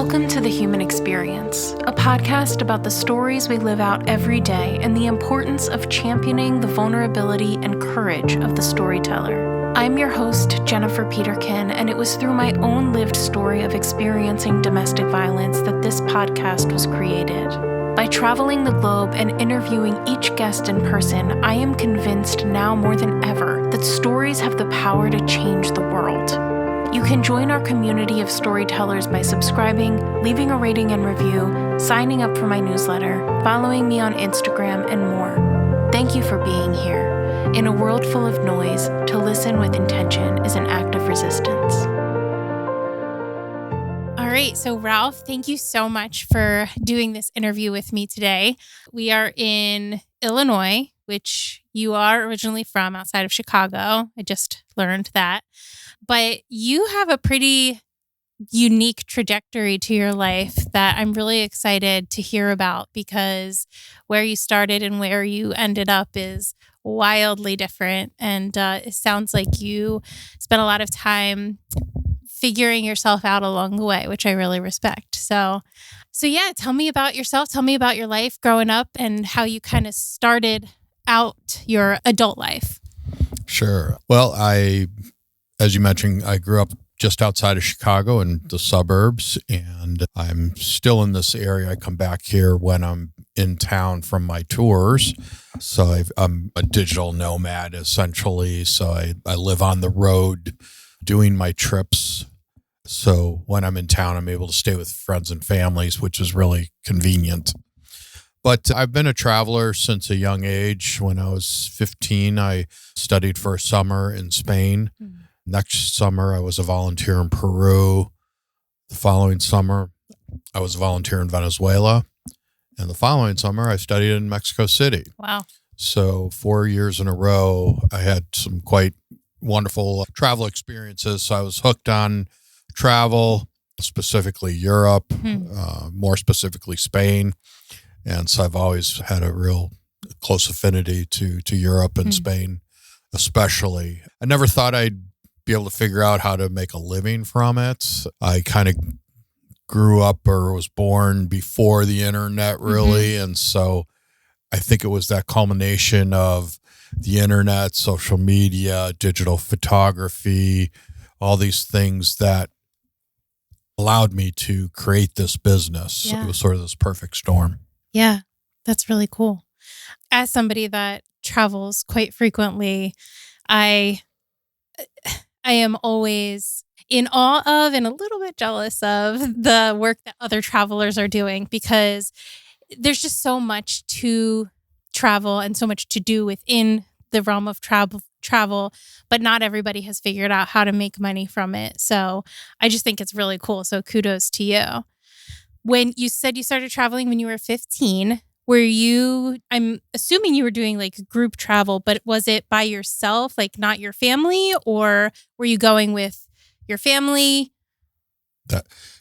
Welcome to The Human Experience, a podcast about the stories we live out every day and the importance of championing the vulnerability and courage of the storyteller. I'm your host, Jennifer Peterkin, and it was through my own lived story of experiencing domestic violence that this podcast was created. By traveling the globe and interviewing each guest in person, I am convinced now more than ever that stories have the power to change the world. You can join our community of storytellers by subscribing, leaving a rating and review, signing up for my newsletter, following me on Instagram, and more. Thank you for being here. In a world full of noise, to listen with intention is an act of resistance. All right, so Ralph, thank you so much for doing this interview with me today. We are in Illinois, which you are originally from, outside of Chicago. I just learned that. But you have a pretty unique trajectory to your life that I'm really excited to hear about, because where you started and where you ended up is wildly different. And it sounds like you spent a lot of time figuring yourself out along the way, which I really respect. So yeah, tell me about yourself. Tell me about your life growing up and how you kind of started out your adult life. Sure. Well, as you mentioned, I grew up just outside of Chicago in the suburbs, and I'm still in this area. I come back here when I'm in town from my tours. So I'm a digital nomad, essentially. So I live on the road doing my trips. So when I'm in town, I'm able to stay with friends and families, which is really convenient. But I've been a traveler since a young age. When I was 15, I studied for a summer in Spain. Mm-hmm. Next summer, I was a volunteer in Peru. The following summer, I was a volunteer in Venezuela. And the following summer, I studied in Mexico City. Wow. So 4 years in a row, I had some quite wonderful travel experiences. So I was hooked on travel, specifically Europe, more specifically Spain. And so I've always had a real close affinity to Europe and Spain, especially. I never thought I'd be able to figure out how to make a living from it. I kind of grew up or was born before the internet, really. And so I think it was that culmination of the internet, social media, digital photography, all these things that allowed me to create this business. Yeah. It was sort of this perfect storm. Yeah, that's really cool. As somebody that travels quite frequently, I am always in awe of and a little bit jealous of the work that other travelers are doing, because there's just so much to travel and so much to do within the realm of travel, but not everybody has figured out how to make money from it. So I just think it's really cool. So kudos to you. When you said you started traveling when you were 15, I'm assuming you were doing like group travel, but was it by yourself, like not your family, or were you going with your family?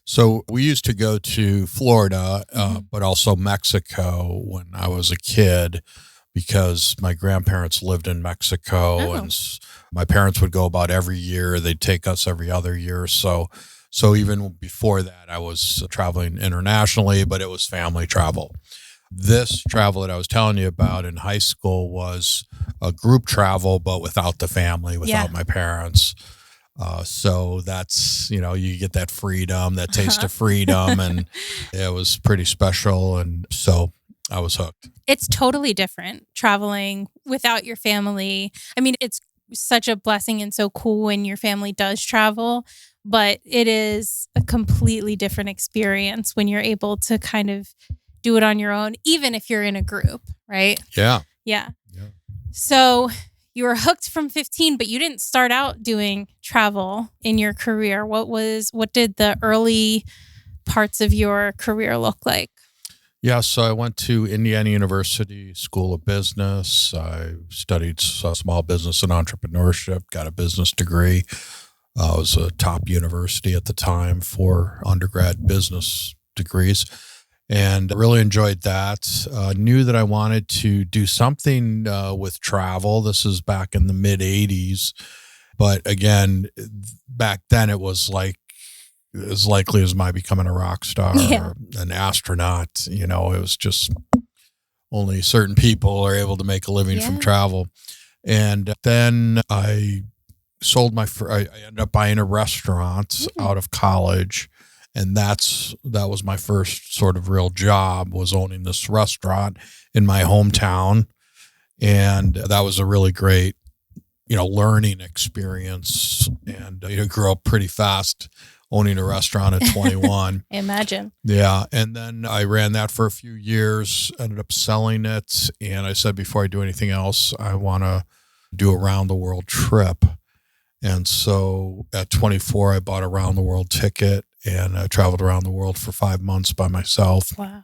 So we used to go to Florida, but also Mexico when I was a kid, because my grandparents lived in Mexico, and my parents would go about every year. They'd take us every other year. So even before that, I was traveling internationally, but it was family travel. This travel that I was telling you about in high school was a group travel, but without the family, without my parents. So that's, you get that freedom, that taste of freedom, and it was pretty special. And so I was hooked. It's totally different traveling without your family. I mean, it's such a blessing and so cool when your family does travel, but it is a completely different experience when you're able to kind of do it on your own, even if you're in a group, right? Yeah. So you were hooked from 15, but you didn't start out doing travel in your career. What did the early parts of your career look like? Yeah, so I went to Indiana University School of Business. I studied small business and entrepreneurship, got a business degree. It was a top university at the time for undergrad business degrees, and really enjoyed that. Knew that I wanted to do something with travel. This is back in the mid-'80s. But again, back then it was like as likely as my becoming a rock star Yeah. or an astronaut. You know, it was just only certain people are able to make a living from travel. And then I sold I ended up buying a restaurant out of college. And that was my first sort of real job, was owning this restaurant in my hometown. And that was a really great, learning experience. And, grew up pretty fast owning a restaurant at 21. Imagine. Yeah. And then I ran that for a few years, ended up selling it. And I said, before I do anything else, I want to do a round the world trip. And so at 24, I bought a round the world ticket and I traveled around the world for 5 months by myself. Wow.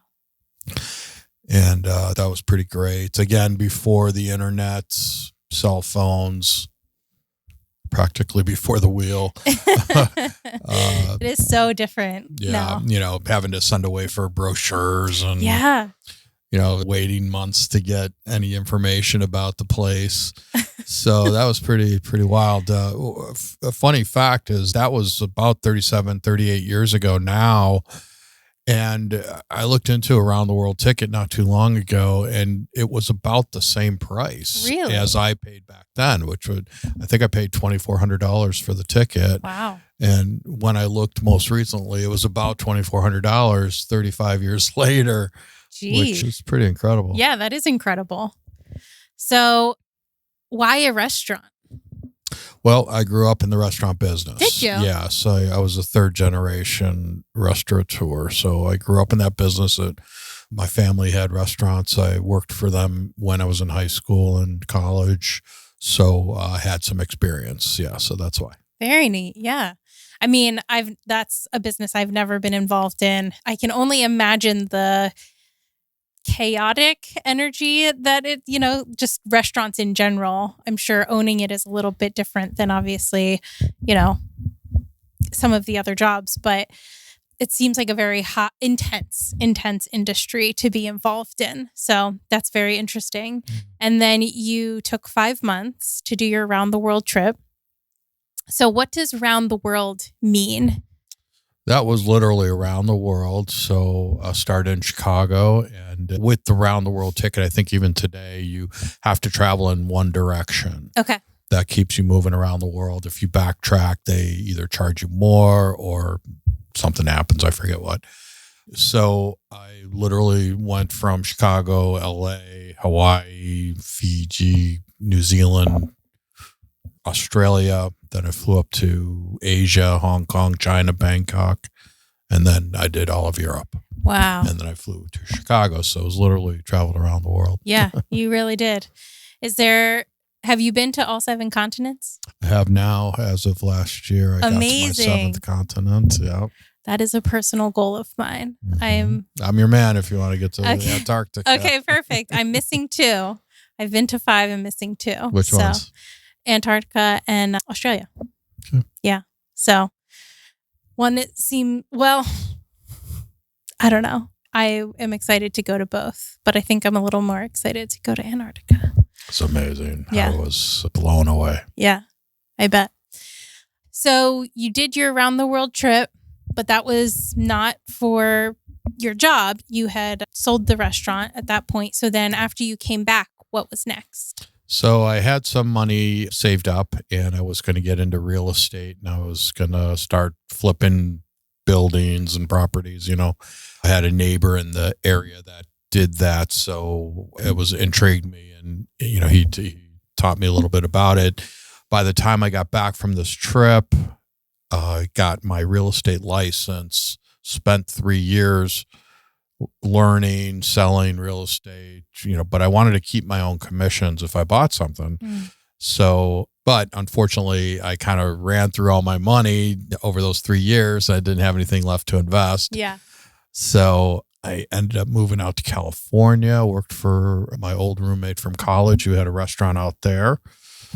And that was pretty great. Again, before the internet, cell phones, practically before the wheel. It is so different now. Having to send away for brochures and, waiting months to get any information about the place. So that was pretty wild. A funny fact is that was about 38 years ago now. And I looked into a round the world ticket not too long ago, and it was about the same price as I paid back then, I think I paid $2,400 for the ticket. Wow. And when I looked most recently, it was about $2,400 35 years later, which is pretty incredible. Yeah, that is incredible. So why a restaurant? Well, I grew up in the restaurant business. Did you? Yes. I was a third generation restaurateur. So I grew up in that business. My family had restaurants. I worked for them when I was in high school and college. So I had some experience. Yeah. So that's why. Very neat. Yeah. I mean, that's a business I've never been involved in. I can only imagine the chaotic energy that just restaurants in general. I'm sure owning it is a little bit different than obviously, some of the other jobs, but it seems like a very hot, intense industry to be involved in. So that's very interesting. And then you took 5 months to do your round the world trip. So what does round the world mean? That was literally around the world. So I started in Chicago, and with the round the world ticket, I think even today you have to travel in one direction. Okay. That keeps you moving around the world. If you backtrack, they either charge you more or something happens. I forget what. So I literally went from Chicago, LA, Hawaii, Fiji, New Zealand, Australia. Then I flew up to Asia, Hong Kong, China, Bangkok, and then I did all of Europe. Wow. And then I flew to Chicago. So it was literally traveled around the world. Yeah, you really did. Have you been to all 7 continents? I have now, as of last year. I Amazing. got to my 7th continent. Yeah. That is a personal goal of mine. Mm-hmm. I'm your man if you want to get to Antarctica. Okay, perfect. I'm missing 2. I've been to 5 and missing 2. Which ones? Antarctica and Australia. Okay. Yeah. So one that seemed, I don't know. I am excited to go to both, but I think I'm a little more excited to go to Antarctica. It's amazing. Yeah. I was blown away. Yeah, I bet. So you did your around the world trip, but that was not for your job. You had sold the restaurant at that point. So then after you came back, what was next? So I had some money saved up, and I was going to get into real estate, and I was going to start flipping buildings and properties. I had a neighbor in the area that did that. So it was intrigued me, and, he taught me a little bit about it. By the time I got back from this trip, I got my real estate license, spent 3 years learning, selling real estate, but I wanted to keep my own commissions if I bought something. So, but unfortunately, I kind of ran through all my money over those 3 years. I didn't have anything left to invest. Yeah. So I ended up moving out to California, worked for my old roommate from college who had a restaurant out there.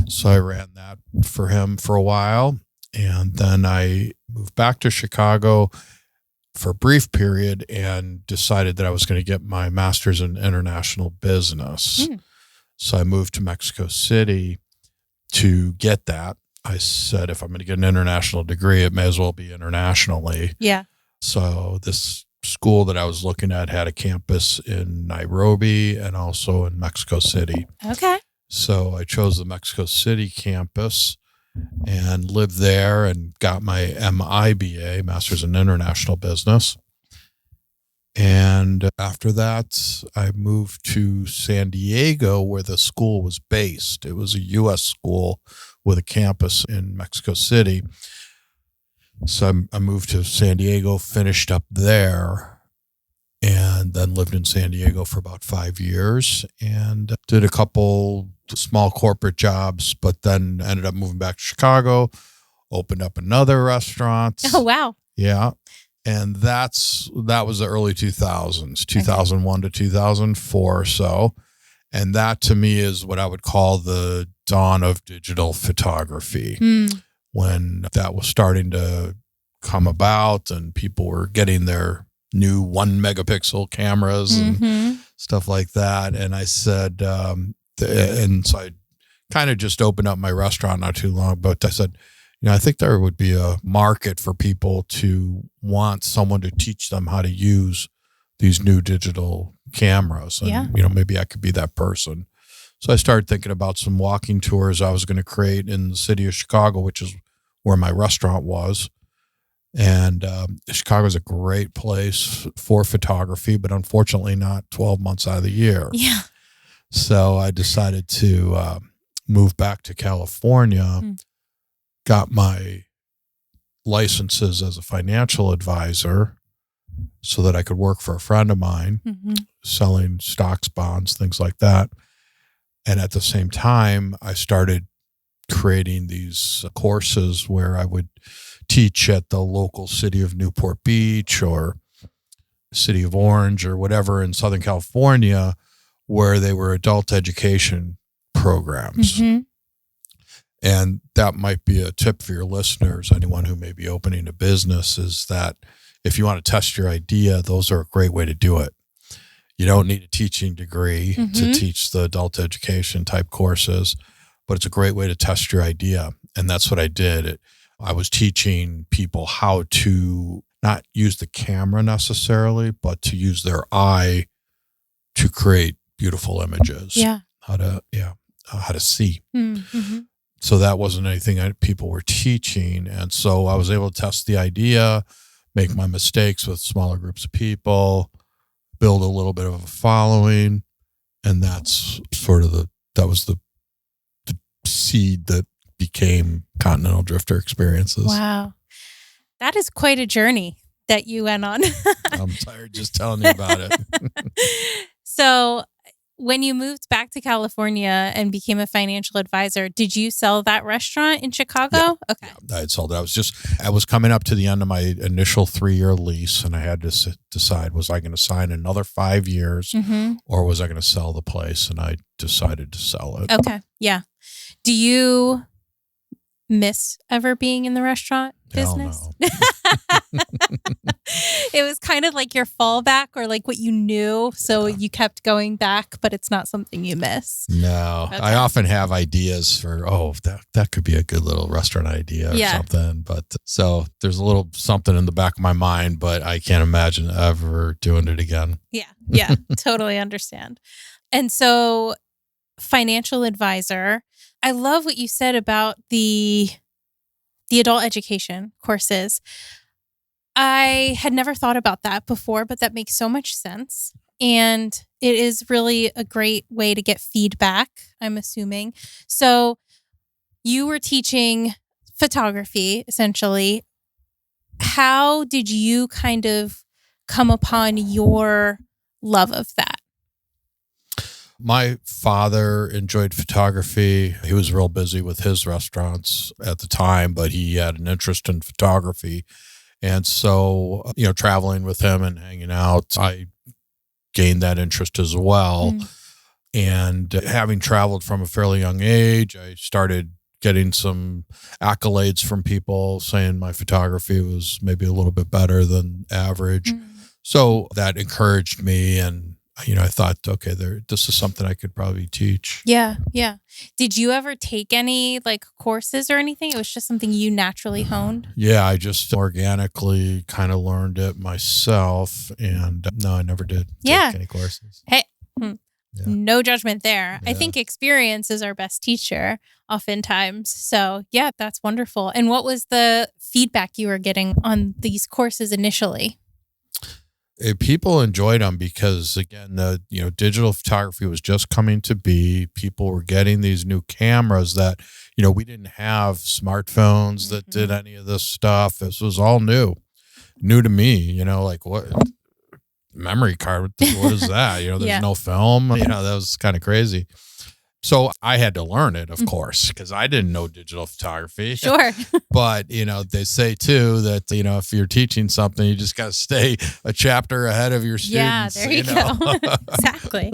So I ran that for him for a while. And then I moved back to Chicago for a brief period and decided that I was going to get my master's in international business. So I moved to Mexico City to get that. I said, if I'm going to get an international degree, it may as well be internationally. Yeah. So this school that I was looking at had a campus in Nairobi and also in Mexico City. Okay. So I chose the Mexico City campus and lived there and got my MIBA, Master's in International Business. And after that, I moved to San Diego, where the school was based. It was a U.S. school with a campus in Mexico City. So I moved to San Diego, finished up there, and then lived in San Diego for about 5 years and did a couple small corporate jobs, but then ended up moving back to Chicago, opened up another restaurant. Oh, wow. Yeah. And that was the early 2000s, 2001 to 2004 or so. And that to me is what I would call the dawn of digital photography. When that was starting to come about and people were getting their new 1 megapixel cameras and stuff like that. And I said, and so I kind of just opened up my restaurant not too long, but I said, I think there would be a market for people to want someone to teach them how to use these new digital cameras. And, maybe I could be that person. So I started thinking about some walking tours I was going to create in the city of Chicago, which is where my restaurant was. And Chicago is a great place for photography, but unfortunately not 12 months out of the year. Yeah. So I decided to move back to California, got my licenses as a financial advisor so that I could work for a friend of mine, selling stocks, bonds, things like that. And at the same time, I started creating these courses where I would teach at the local city of Newport Beach or city of Orange or whatever in Southern California, where they were adult education programs. And that might be a tip for your listeners, anyone who may be opening a business, is that if you want to test your idea, those are a great way to do it. You don't need a teaching degree to teach the adult education type courses, but it's a great way to test your idea. And that's what I did. I was teaching people how to not use the camera necessarily, but to use their eye to create beautiful images. Yeah. How to see. So that wasn't anything people were teaching. And so I was able to test the idea, make my mistakes with smaller groups of people, build a little bit of a following. And that's sort of that was the seed that became Continental Drifter Experiences. Wow. That is quite a journey that you went on. I'm tired just telling you about it. So when you moved back to California and became a financial advisor, did you sell that restaurant in Chicago? Yeah. Okay. Yeah, I had sold it. I was coming up to the end of my initial 3-year lease, and I had to decide, was I going to sign another 5 years or was I going to sell the place? And I decided to sell it. Okay. Yeah. Do you miss ever being in the restaurant business? Hell no. It was kind of like your fallback or like what you knew. So you kept going back, but it's not something you miss. No. Okay. I often have ideas for, that could be a good little restaurant idea or something. But so there's a little something in the back of my mind, but I can't imagine ever doing it again. Yeah. Yeah. Totally understand. And so financial advisor, I love what you said about the adult education courses. I had never thought about that before, but that makes so much sense. And it is really a great way to get feedback, I'm assuming. So you were teaching photography, essentially. How did you kind of come upon your love of that? My father enjoyed photography. He was real busy with his restaurants at the time, but he had an interest in photography. And so, traveling with him and hanging out, I gained that interest as well. And having traveled from a fairly young age, I started getting some accolades from people saying my photography was maybe a little bit better than average. So that encouraged me, and I thought, okay, this is something I could probably teach. Yeah. Yeah. Did you ever take any like courses or anything? It was just something you naturally honed? Yeah, I just organically kind of learned it myself. And no, I never did take any courses. Hey, Yeah. no judgment there. Yeah. I think experience is our best teacher oftentimes. So yeah, that's wonderful. And what was the feedback you were getting on these courses initially? People enjoyed them because, again, digital photography was just coming to be. People were getting these new cameras that, we didn't have smartphones that did any of this stuff. This was all new to me, like what memory card, what is that? There's no film, that was kind of crazy. So I had to learn it, of course, because I didn't know digital photography. Sure. But, they say, too, that, if you're teaching something, you just got to stay a chapter ahead of your students. Yeah, there you go. Exactly.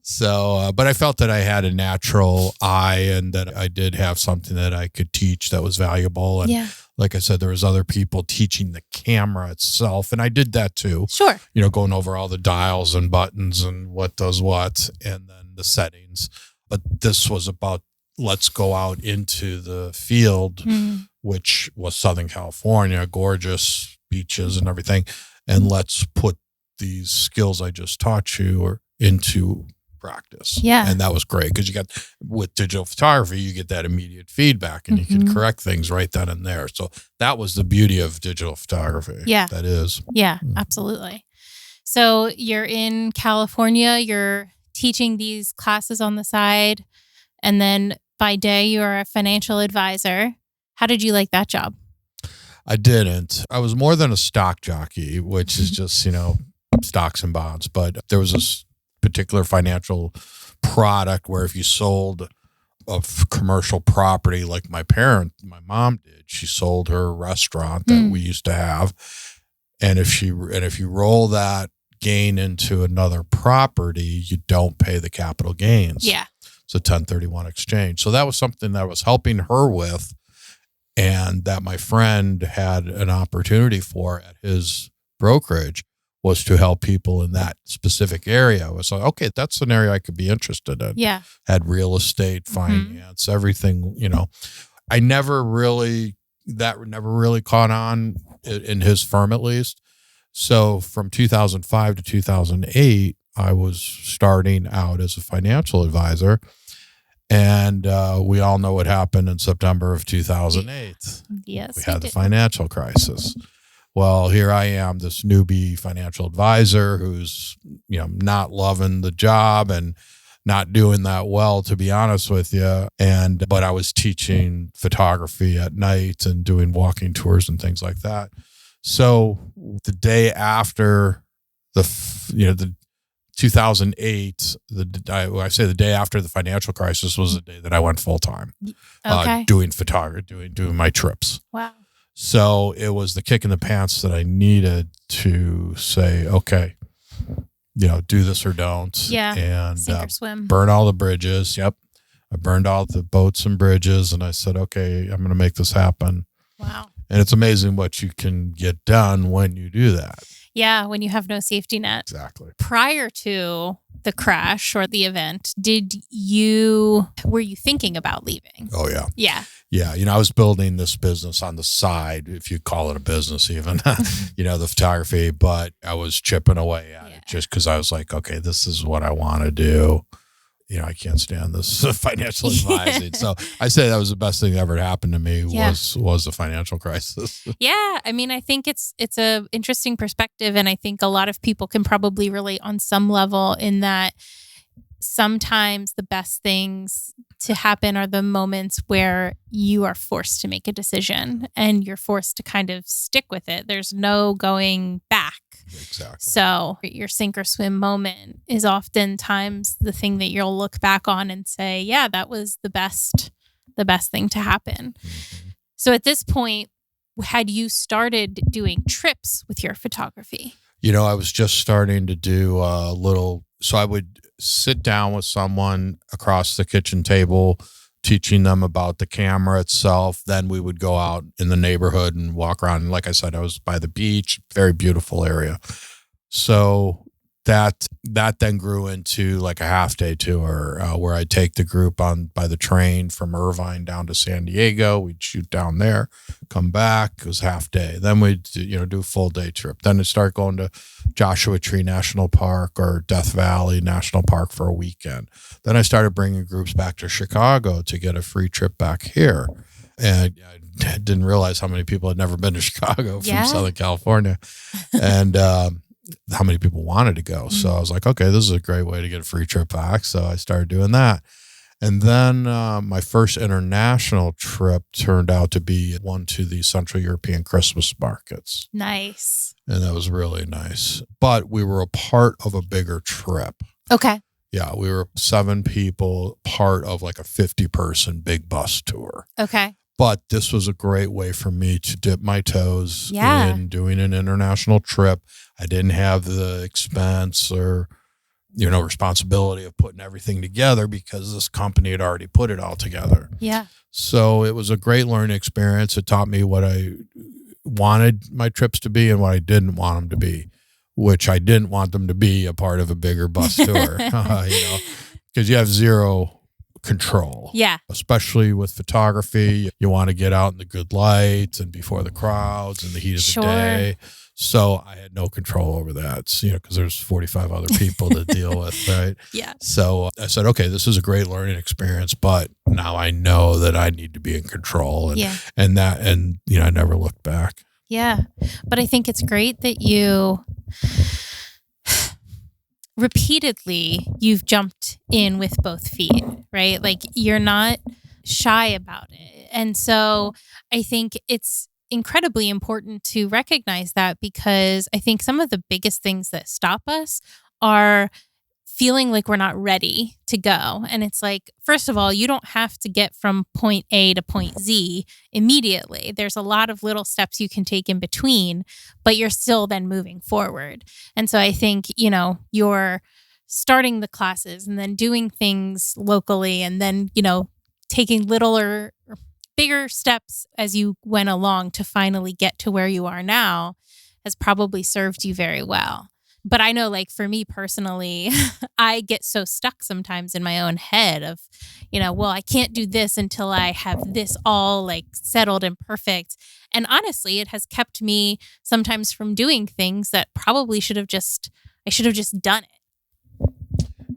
So, but I felt that I had a natural eye and that I did have something that I could teach that was valuable. And like I said, there was other people teaching the camera itself. And I did that, too. Sure. Going over all the dials and buttons and what does what, and then the settings. But this was about, let's go out into the field, which was Southern California, gorgeous beaches and everything. And let's put these skills I just taught you into practice. Yeah. And that was great because with digital photography, you get that immediate feedback and you can correct things right then and there. So that was the beauty of digital photography. Yeah. That is. Yeah, absolutely. So you're in California, you're teaching these classes on the side, and then by day you're a financial advisor. How did you like that job? I didn't. I was more than a stock jockey, which is just, stocks and bonds. But there was this particular financial product where if you sold a commercial property like my mom did, she sold her restaurant that we used to have. And if you roll that gain into another property, you don't pay the capital gains. Yeah. It's a 1031 exchange. So that was something that I was helping her with and that my friend had an opportunity for at his brokerage, was to help people in that specific area. I was like, okay, that's an area I could be interested in. Yeah. Had real estate, finance, everything, I never really caught on in his firm, at least. So from 2005 to 2008, I was starting out as a financial advisor. And we all know what happened in September of 2008. Yes. We had the financial crisis. Well, here I am, this newbie financial advisor who's, not loving the job and not doing that well, to be honest with you. But I was teaching photography at night and doing walking tours and things like that. So the day after the 2008, I say the day after the financial crisis was the day that I went full time, doing photography, doing my trips. Wow. So it was the kick in the pants that I needed to say, okay, do this or don't. Yeah. And sink or swim. Burn all the bridges. Yep. I burned all the boats and bridges, and I said, okay, I'm going to make this happen. Wow. And it's amazing what you can get done when you do that. Yeah, when you have no safety net. Exactly. Prior to the crash or the event, were you thinking about leaving? Oh, yeah. Yeah. Yeah. I was building this business on the side, if you call it a business even, the photography, but I was chipping away at it just because I was like, okay, this is what I want to do. I can't stand this financial advising. So I say that was the best thing that ever happened to me was the financial crisis. Yeah. I mean, I think it's a interesting perspective. And I think a lot of people can probably relate on some level in that sometimes the best things to happen are the moments where you are forced to make a decision and you're forced to kind of stick with it. There's no going back. Exactly. So your sink or swim moment is oftentimes the thing that you'll look back on and say, yeah, that was the best thing to happen. Mm-hmm. So at this point, had you started doing trips with your photography? I was just starting to do a little, so I would sit down with someone across the kitchen table, teaching them about the camera itself. Then we would go out in the neighborhood and walk around. And like I said, I was by the beach, very beautiful area. So that then grew into like a half-day tour where I take the group on by the train from Irvine down to San Diego. We'd shoot down there, come back. It was half-day. Then we'd do a full-day trip. Then I'd start going to Joshua Tree National Park or Death Valley National Park for a weekend. Then I started bringing groups back to Chicago to get a free trip back here. And I didn't realize how many people had never been to Chicago from Southern California. And how many people wanted to go. So I was like, okay, this is a great way to get a free trip back. So I started doing that. And then my first international trip turned out to be one to the Central European Christmas markets. Nice. And that was really nice. But we were a part of a bigger trip. Okay. Yeah, we were 7 people, part of like a 50-person big bus tour. Okay. But this was a great way for me to dip my toes in doing an international trip. I didn't have the expense or, responsibility of putting everything together because this company had already put it all together. Yeah. So it was a great learning experience. It taught me what I wanted my trips to be and what I didn't want them to be, which I didn't want them to be a part of a bigger bus tour, because you have zero control. Yeah. Especially with photography. You want to get out in the good light and before the crowds and the heat of the day. So I had no control over that, because there's 45 other people to deal with, right? Yeah. So I said, okay, this is a great learning experience, but now I know that I need to be in control. And I never looked back. Yeah. But I think it's great that you repeatedly you've jumped in with both feet, right? Like you're not shy about it. And so I think it's incredibly important to recognize that, because I think some of the biggest things that stop us are feeling like we're not ready to go. And it's like, first of all, you don't have to get from point A to point Z immediately. There's a lot of little steps you can take in between, but you're still then moving forward. And so I think, you're starting the classes and then doing things locally and then, taking little or bigger steps as you went along to finally get to where you are now has probably served you very well. But I know, like, for me personally, I get so stuck sometimes in my own head of, well, I can't do this until I have this all like settled and perfect. And honestly, it has kept me sometimes from doing things that probably I should have just done it.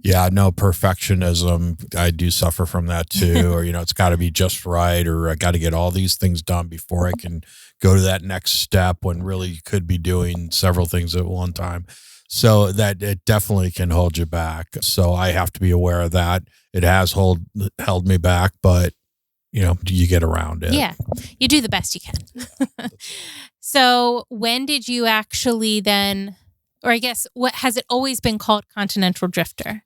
Yeah, no, perfectionism. I do suffer from that too. Or, it's got to be just right, or I got to get all these things done before I can go to that next step, when really you could be doing several things at one time. So that it definitely can hold you back. So I have to be aware of that. It has held me back, but you get around it. Yeah, you do the best you can. So when did you actually then, or I guess, what has it always been called Continental Drifter?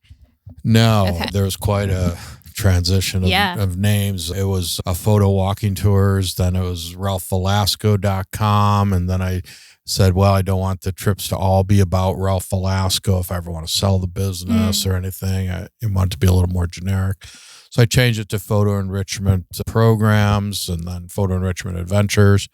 No, Okay. There was quite a transition of names. It was a photo walking tours. Then it was ralphvelasco.com. And then I said, well, I don't want the trips to all be about Ralph Velasco if I ever want to sell the business or anything. I want it to be a little more generic. So I changed it to Photo Enrichment Programs and then Photo Enrichment Adventures.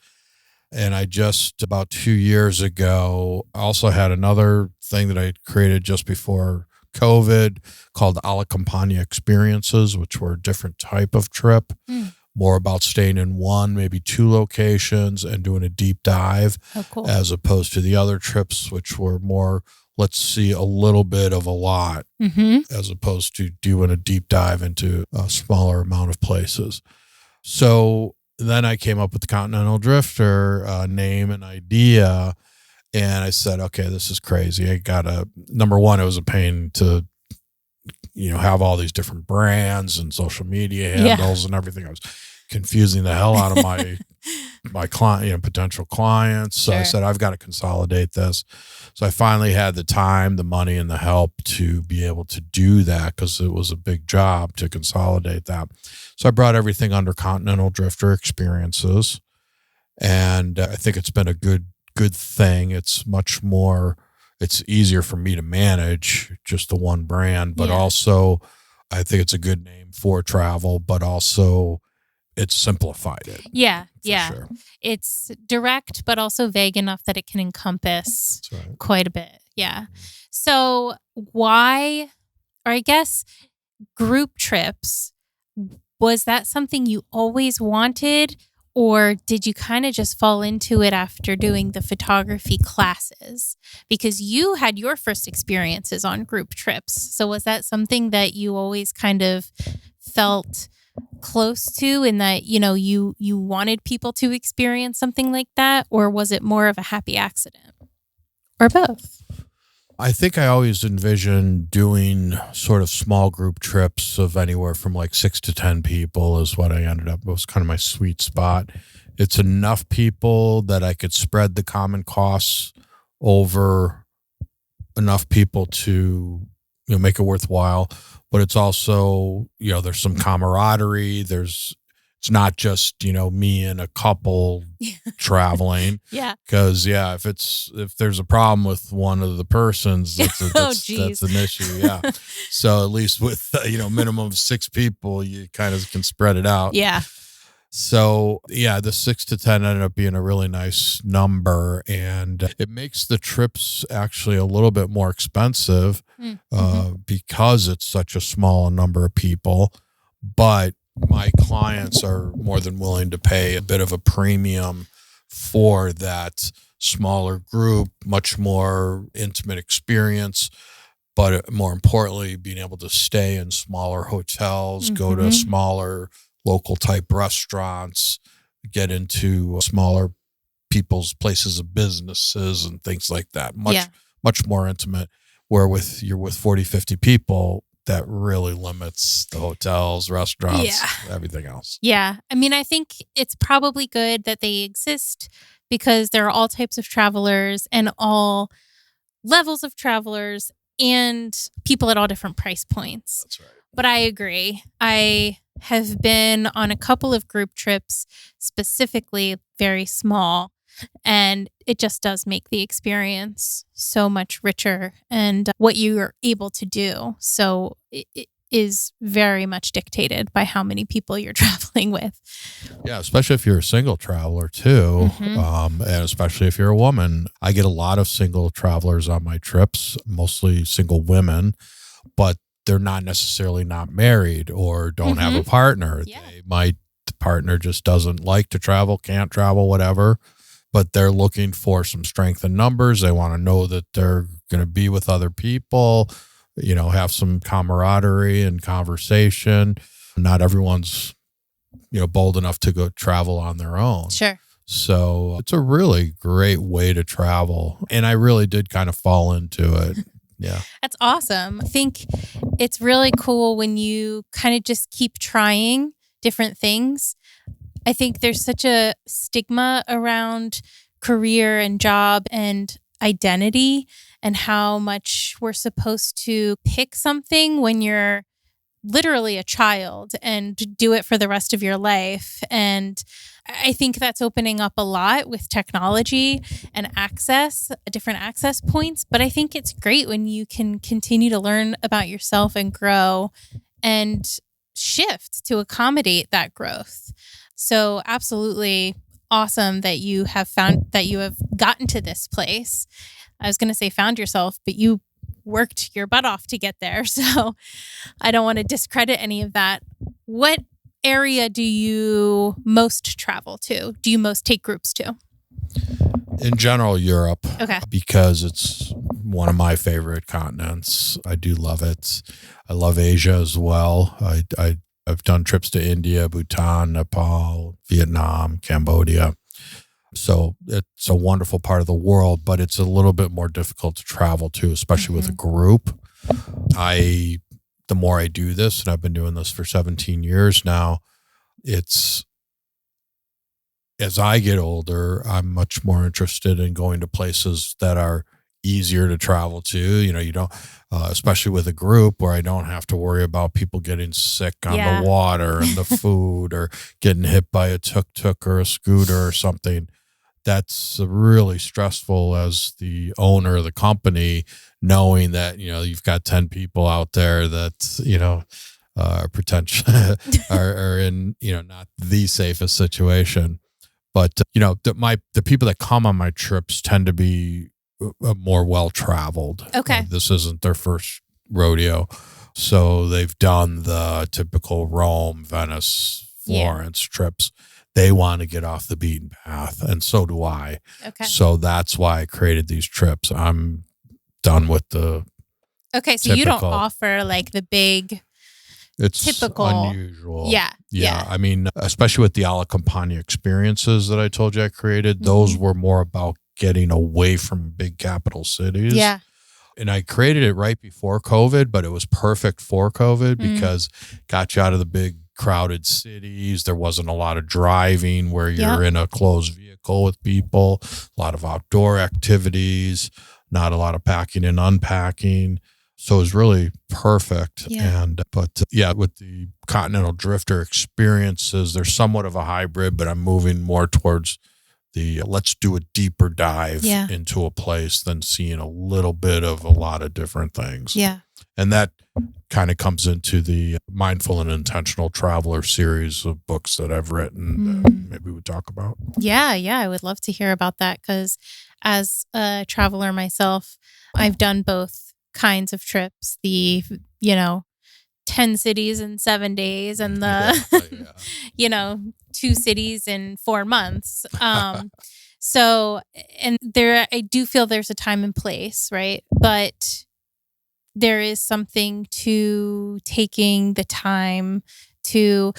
And I just about 2 years ago also had another thing that I created just before COVID called A La Campagna Experiences, which were a different type of trip, more about staying in one, maybe 2 locations and doing a deep dive, as opposed to the other trips, which were more, let's see a little bit of a lot, as opposed to doing a deep dive into a smaller amount of places. So then I came up with the Continental Drifter name and idea. And I said, okay, this is crazy. I gotta, number one, it was a pain to, have all these different brands and social media handles and everything. I was confusing the hell out of my client, potential clients. So I said, I've got to consolidate this. So I finally had the time, the money, and the help to be able to do that, because it was a big job to consolidate that. So I brought everything under Continental Drifter Experiences. And I think it's been a good thing. It's much more, it's easier for me to manage just the one brand, but also I think it's a good name for travel, but also it's simplified it. Yeah. Sure. It's direct, but also vague enough that it can encompass quite a bit. Yeah. So why, or I guess group trips, was that something you always wanted? Or did you kind of just fall into it after doing the photography classes? Because you had your first experiences on group trips. So was that something that you always kind of felt close to, in that, you wanted people to experience something like that? Or was it more of a happy accident? Or both? I think I always envisioned doing sort of small group trips of anywhere from like 6 to 10 people is what I ended up. It was kind of my sweet spot. It's enough people that I could spread the common costs over enough people to, make it worthwhile. But it's also, there's some camaraderie. It's not just, me and a couple traveling. Yeah. Because if there's a problem with one of the persons, that's an issue. Yeah. So at least with, minimum of 6 people, you kind of can spread it out. Yeah. So the 6 to 10 ended up being a really nice number, and it makes the trips actually a little bit more expensive because it's such a small number of people. But my clients are more than willing to pay a bit of a premium for that smaller group, much more intimate experience, but more importantly, being able to stay in smaller hotels, go to smaller local type restaurants, get into smaller people's places of businesses and things like that. Much more intimate, where you're with 40, 50 people, that really limits the hotels, restaurants, everything else. Yeah. I mean, I think it's probably good that they exist because there are all types of travelers and all levels of travelers and people at all different price points. That's right. But I agree. I have been on a couple of group trips, specifically very small, and it just does make the experience so much richer and what you are able to do. So it is very much dictated by how many people you're traveling with. Yeah, especially if you're a single traveler too, and especially if you're a woman. I get a lot of single travelers on my trips, mostly single women, but they're not necessarily not married or don't have a partner. Yeah. The partner just doesn't like to travel, can't travel, whatever, but they're looking for some strength in numbers. They want to know that they're going to be with other people, have some camaraderie and conversation. Not everyone's, bold enough to go travel on their own. Sure. So it's a really great way to travel. And I really did kind of fall into it. Yeah. That's awesome. I think it's really cool when you kind of just keep trying different things. I think there's such a stigma around career and job and identity and how much we're supposed to pick something when you're literally a child and do it for the rest of your life. And I think that's opening up a lot with technology and different access points. But I think it's great when you can continue to learn about yourself and grow and shift to accommodate that growth. So absolutely awesome that you have gotten to this place. I was going to say found yourself, but you worked your butt off to get there. So I don't want to discredit any of that. What area do you most travel to? Do you most take groups to? In general, Europe. Okay. Because it's one of my favorite continents. I do love it. I love Asia as well. I've done trips to India, Bhutan, Nepal, Vietnam, Cambodia. So it's a wonderful part of the world, but it's a little bit more difficult to travel to, especially with a group. The more I do this, and I've been doing this for 17 years now, as I get older, I'm much more interested in going to places that are easier to travel to. You don't, especially with a group where I don't have to worry about people getting sick on the water and the food or getting hit by a tuk-tuk or a scooter or something. That's really stressful as the owner of the company, knowing that, you've got 10 people out there that, are potentially are in, not the safest situation. But, the people that come on my trips tend to be more well-traveled. Okay. This isn't their first rodeo. So they've done the typical Rome, Venice, Florence trips. They want to get off the beaten path, and so do I. Okay. So that's why I created these trips. I'm done with the Okay, so you don't offer like the big, it's typical, unusual. Yeah. I mean, especially with the alla campagna experiences that I told you I created, those were more about getting away from big capital cities. Yeah. And I created it right before COVID, but it was perfect for COVID because it got you out of the big crowded cities. There wasn't a lot of driving where you're in a closed vehicle with people, a lot of outdoor activities, not a lot of packing and unpacking. So it was really perfect. Yeah. But with the Continental Drifter experiences, they're somewhat of a hybrid, but I'm moving more towards the let's do a deeper dive into a place than seeing a little bit of a lot of different things. Yeah. And that kind of comes into the Mindful and Intentional Traveler series of books that I've written that maybe we talk about. Yeah. I would love to hear about that because as a traveler myself, I've done both kinds of trips, the 10 cities in 7 days and the 2 cities in 4 months. So, and there, I do feel there's a time and place, right? But there is something to taking the time to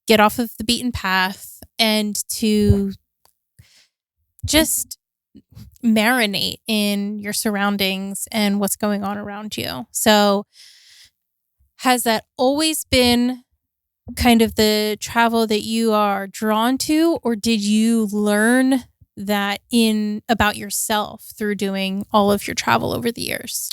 get off of the beaten path and to just marinate in your surroundings and what's going on around you. So has that always been kind of the travel that you are drawn to, or did you learn that about yourself through doing all of your travel over the years?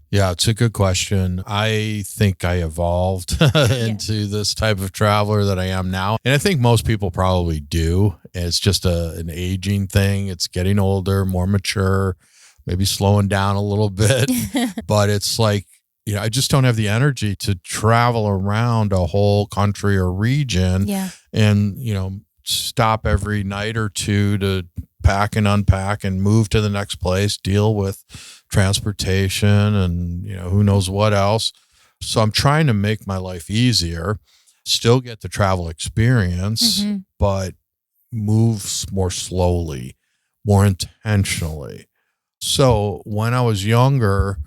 Yeah, it's a good question. I think I evolved into this type of traveler that I am now. And I think most people probably do. And it's just an aging thing. It's getting older, more mature, maybe slowing down a little bit. But it's like, I just don't have the energy to travel around a whole country or region and, stop every night or two to pack and unpack and move to the next place, deal with transportation and, who knows what else. So I'm trying to make my life easier, still get the travel experience, but move more slowly, more intentionally. So when I was younger,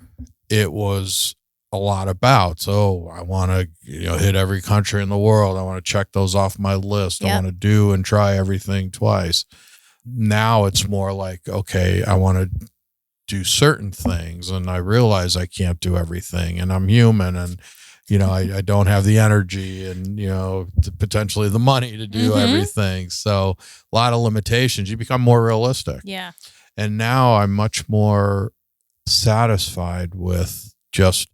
it was a lot about, I want to, hit every country in the world. I want to check those off my list. I want to do and try everything twice. Now it's more like, okay, I want to do certain things and I realize I can't do everything and I'm human and, I don't have the energy and, potentially the money to do everything. So a lot of limitations. You become more realistic. Yeah. And now I'm much more satisfied with just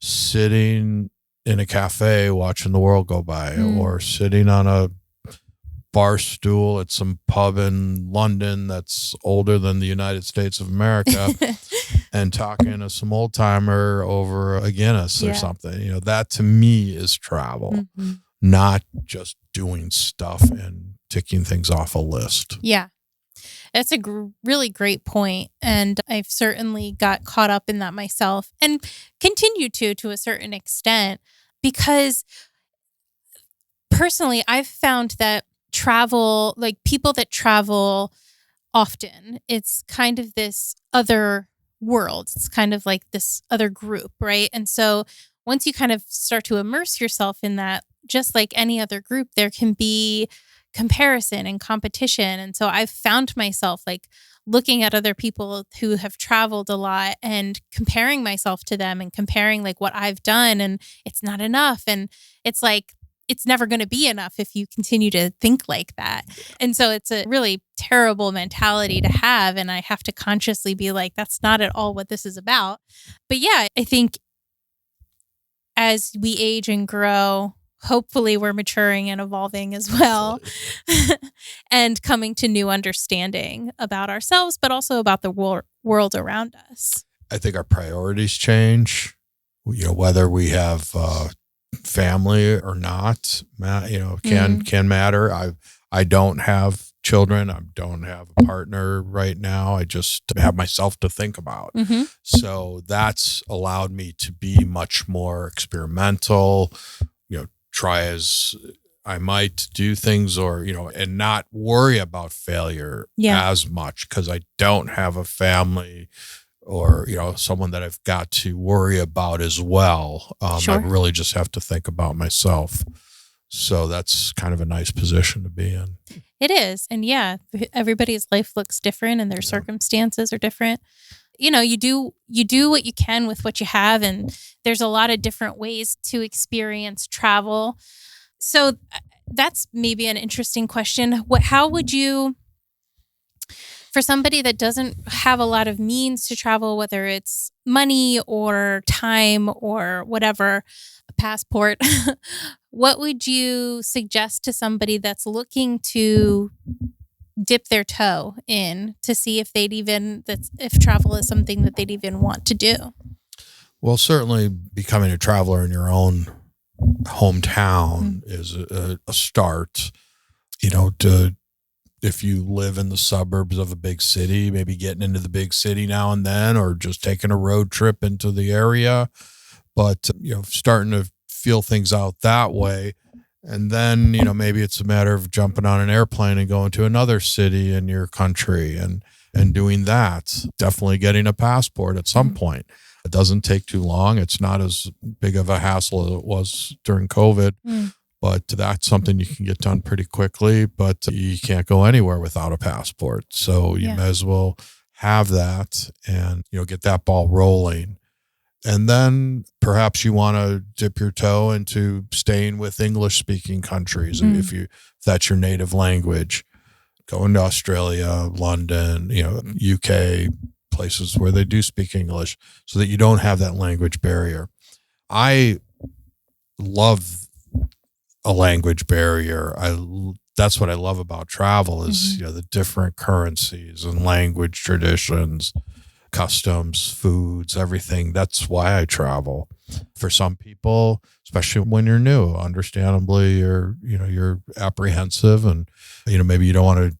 sitting in a cafe watching the world go by or sitting on a bar stool at some pub in London that's older than the United States of America and talking to some old timer over a Guinness or something. That to me is travel, not just doing stuff and ticking things off a list. Yeah. That's a really great point. And I've certainly got caught up in that myself and continue to a certain extent, because personally, I've found that travel, like people that travel often, it's kind of this other world. It's kind of like this other group, right? And so once you kind of start to immerse yourself in that, just like any other group, there can be comparison and competition. And so I've found myself like looking at other people who have traveled a lot and comparing myself to them and comparing like what I've done, and it's not enough. And it's like, it's never going to be enough if you continue to think like that. And so it's a really terrible mentality to have. And I have to consciously be like, that's not at all what this is about. But yeah, I think as we age and grow, hopefully we're maturing and evolving as well and coming to new understanding about ourselves, but also about the world around us. I think our priorities change, whether we have family or not, can matter. I don't have children. I don't have a partner right now. I just have myself to think about. Mm-hmm. So that's allowed me to be much more experimental, try as I might do things, or, and not worry about failure as much, because I don't have a family or, someone that I've got to worry about as well. Sure. I really just have to think about myself. So that's kind of a nice position to be in. It is. And everybody's life looks different and their circumstances are different. You do what you can with what you have. And there's a lot of different ways to experience travel. So that's maybe an interesting question. How would you, for somebody that doesn't have a lot of means to travel, whether it's money or time or whatever, a passport, what would you suggest to somebody that's looking to dip their toe in to see if if travel is something that they'd even want to do? Well, certainly becoming a traveler in your own hometown is a start. If you live in the suburbs of a big city, maybe getting into the big city now and then, or just taking a road trip into the area. But, starting to feel things out that way. And then, maybe it's a matter of jumping on an airplane and going to another city in your country and doing that. Definitely getting a passport at some point. It doesn't take too long. It's not as big of a hassle as it was during COVID. But that's something you can get done pretty quickly, but you can't go anywhere without a passport. So you may as well have that and, get that ball rolling. And then perhaps you want to dip your toe into staying with English-speaking countries. If that's your native language, going to Australia, London, UK, places where they do speak English, so that you don't have that language barrier. I love a language barrier. That's what I love about travel is, the different currencies and language traditions, customs, foods, everything. That's why I travel. For some people, especially when you're new, understandably, you're apprehensive and, maybe you don't want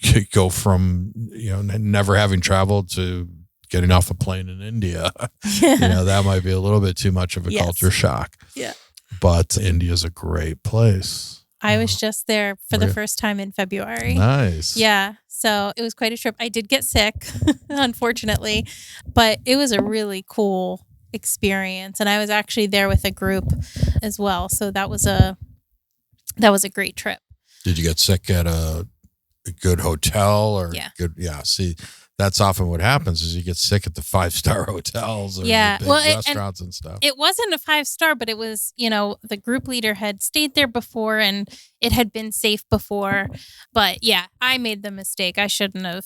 to go from, never having traveled to getting off a plane in India. That might be a little bit too much of a culture shock. Yeah. But India's a great place. I was just there for the first time in February. Nice. Yeah. So it was quite a trip. I did get sick, unfortunately, but it was a really cool experience. And I was actually there with a group as well. So that was a great trip. Did you get sick at a good hotel or good? Yeah. See, that's often what happens is you get sick at the 5-star hotels or the big restaurants and stuff. It wasn't a 5-star, but it was, the group leader had stayed there before and it had been safe before. But I made the mistake. I shouldn't have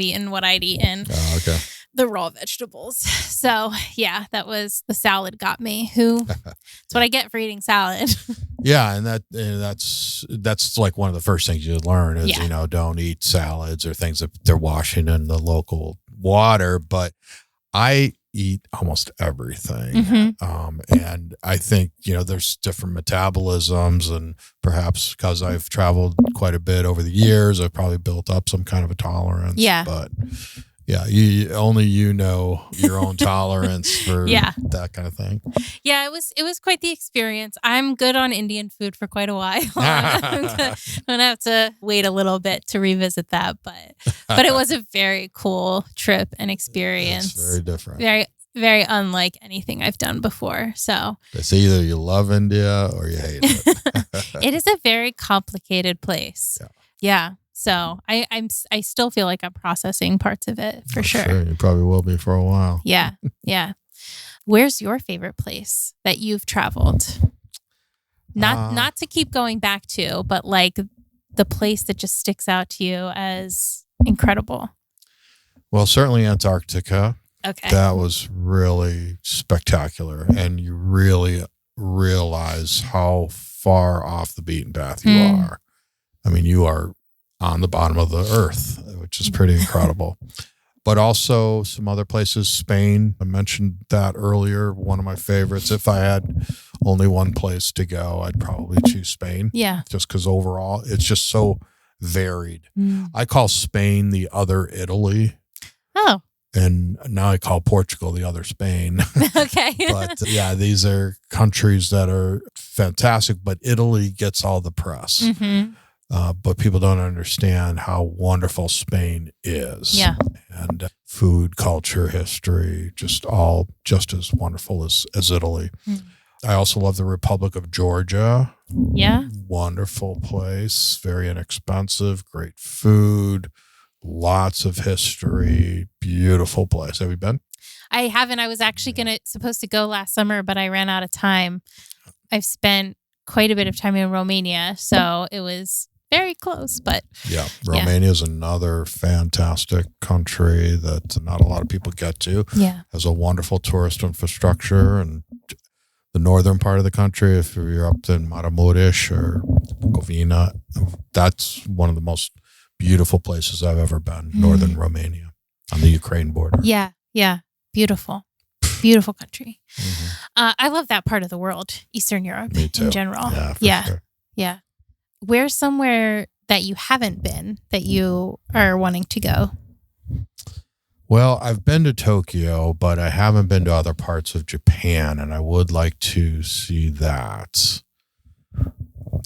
eaten what I'd eaten. Oh, okay. The raw vegetables. So the salad got me. That's what I get for eating salad. Yeah, and that's like one of the first things you learn is don't eat salads or things that they're washing in the local water. But I eat almost everything, and I think there's different metabolisms, and perhaps because I've traveled quite a bit over the years, I've probably built up some kind of a tolerance. Yeah, but. Yeah, you know your own tolerance for that kind of thing. Yeah, it was quite the experience. I'm good on Indian food for quite a while. I'm gonna have to wait a little bit to revisit that, but it was a very cool trip and experience. It's very different. Very, very unlike anything I've done before. So it's either you love India or you hate it. It is a very complicated place. Yeah. So I still feel like I'm processing parts of it for sure. You probably will be for a while. Yeah. Yeah. Where's your favorite place that you've traveled? Not to keep going back to, but like the place that just sticks out to you as incredible. Well, certainly Antarctica. Okay. That was really spectacular. And you really realize how far off the beaten path you are. I mean, you are on the bottom of the earth, which is pretty incredible. But also some other places, Spain. I mentioned that earlier, one of my favorites. If I had only one place to go, I'd probably choose Spain. Yeah. Just because overall, it's just so varied. I call Spain the other Italy. Oh. And now I call Portugal the other Spain. Okay. But yeah, these are countries that are fantastic, but Italy gets all the press. Mm-hmm. But people don't understand how wonderful Spain is. Yeah. And food, culture, history, just as wonderful as Italy. Mm. I also love the Republic of Georgia. Yeah. Wonderful place, very inexpensive, great food, lots of history, beautiful place. Have you been? I haven't. I was actually supposed to go last summer, but I ran out of time. I've spent quite a bit of time in Romania, so it was very close, but yeah, Romania is another fantastic country that not a lot of people get to. Yeah. Has a wonderful tourist infrastructure, and the northern part of the country, if you're up in Maramuresh or Bukovina, that's one of the most beautiful places I've ever been, northern Romania on the Ukraine border. Yeah. Yeah. Beautiful. Beautiful country. Mm-hmm. I love that part of the world, Eastern Europe Me too. in general. Yeah, for sure. Yeah. Where's somewhere that you haven't been that you are wanting to go? Well, I've been to Tokyo, but I haven't been to other parts of Japan, and I would like to see that.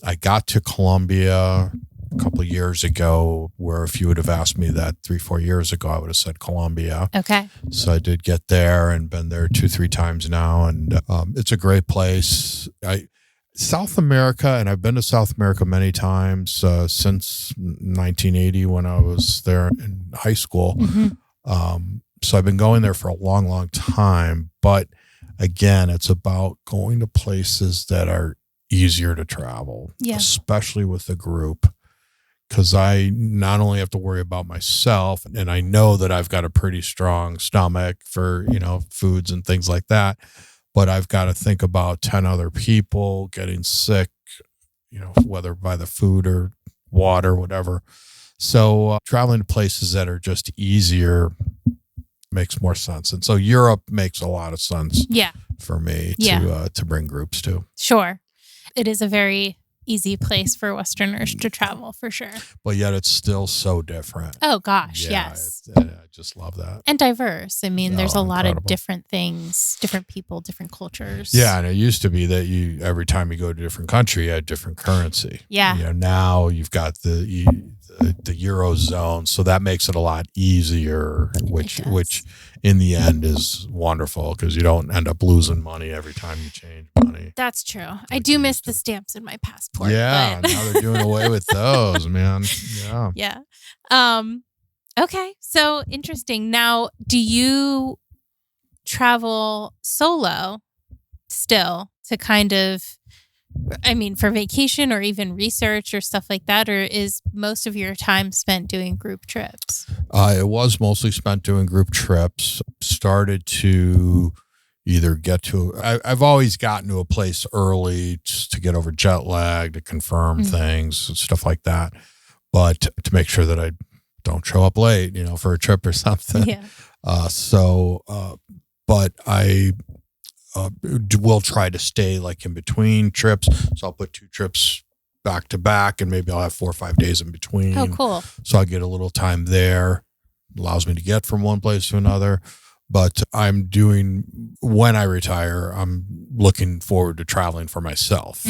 I got to Colombia a couple of years ago, where if you would have asked me that 3-4 years ago, I would have said Colombia. Okay. So I did get there and been there 2-3 times now, and it's a great place. South America, and I've been to South America many times since 1980 when I was there in high school. Mm-hmm. So I've been going there for a long, long time. But again, it's about going to places that are easier to travel, especially with a group. Because I not only have to worry about myself, and I know that I've got a pretty strong stomach for, foods and things like that, but I've got to think about 10 other people getting sick, whether by the food or water, whatever. So traveling to places that are just easier makes more sense. And so Europe makes a lot of sense for me to bring groups to. Sure. It is a very easy place for Westerners to travel, for sure. But yet it's still so different. Oh, gosh, yes. I just love that. And diverse. I mean, there's a lot incredible. of different things, different people, different cultures. Yeah, and it used to be that every time you go to a different country, you had different currency. Yeah. Now you've got the Eurozone, so that makes it a lot easier, which in the end is wonderful because you don't end up losing money every time you change money. That's true. I do miss the stamps in my passport. Yeah, but... now they're doing away with those, man. Yeah. Okay, so interesting. Now, do you travel solo still to kind of, for vacation or even research or stuff like that, or is most of your time spent doing group trips? It was mostly spent doing group trips. Started to either I've always gotten to a place early just to get over jet lag, to confirm things and stuff like that. But to make sure that I don't show up late, for a trip or something. Yeah. But I will try to stay like in between trips. So I'll put 2 trips back to back, and maybe I'll have 4 or 5 days in between. Oh, cool. So I get a little time there. Allows me to get from one place to another. But when I retire, I'm looking forward to traveling for myself,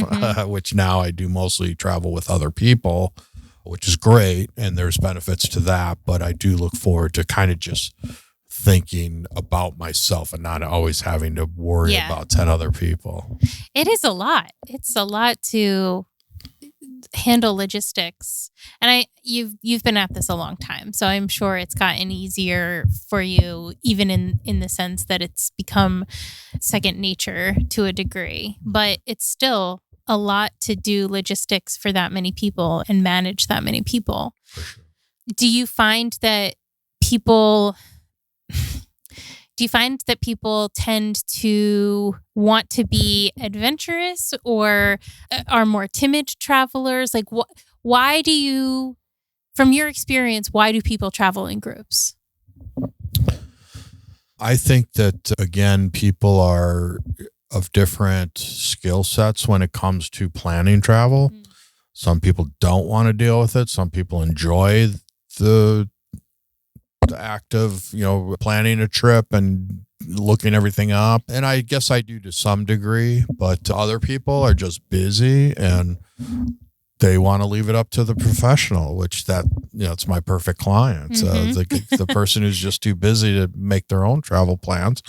which now I do mostly travel with other people, which is great. And there's benefits to that. But I do look forward to kind of just thinking about myself and not always having to worry about 10 other people. It is a lot. It's a lot to handle logistics. And you've been at this a long time, so I'm sure it's gotten easier for you, even in the sense that it's become second nature to a degree. But it's still a lot to do logistics for that many people and manage that many people. For sure. Do you find that people tend to want to be adventurous or are more timid travelers? Like, why do you, from your experience, why do people travel in groups? I think that, again, people are of different skill sets when it comes to planning travel. Some people don't want to deal with it. Some people enjoy the act of, planning a trip and looking everything up. And I guess I do to some degree, but other people are just busy and they want to leave it up to the professional, which it's my perfect client. The person who's just too busy to make their own travel plans,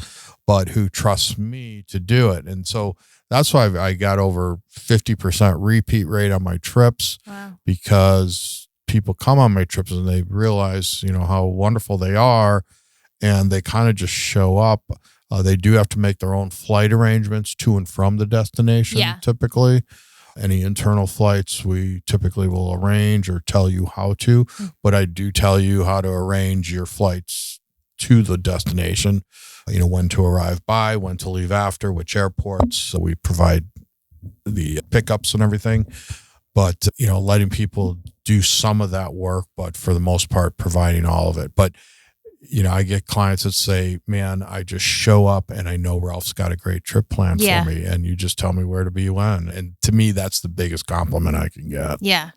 but who trusts me to do it. And so that's why I got over 50% repeat rate on my trips. Wow. Because people come on my trips and they realize, how wonderful they are, and they kind of just show up. They do have to make their own flight arrangements to and from the destination. Yeah. Typically. Any internal flights we typically will arrange or tell you how to, but I do tell you how to arrange your flights to the destination, when to arrive by, when to leave after, which airports. So we provide the pickups and everything, but, letting people do some of that work, but for the most part, providing all of it. But I get clients that say, man, I just show up and I know Ralph's got a great trip plan for me, and you just tell me where to be when. And to me, that's the biggest compliment I can get. Yeah.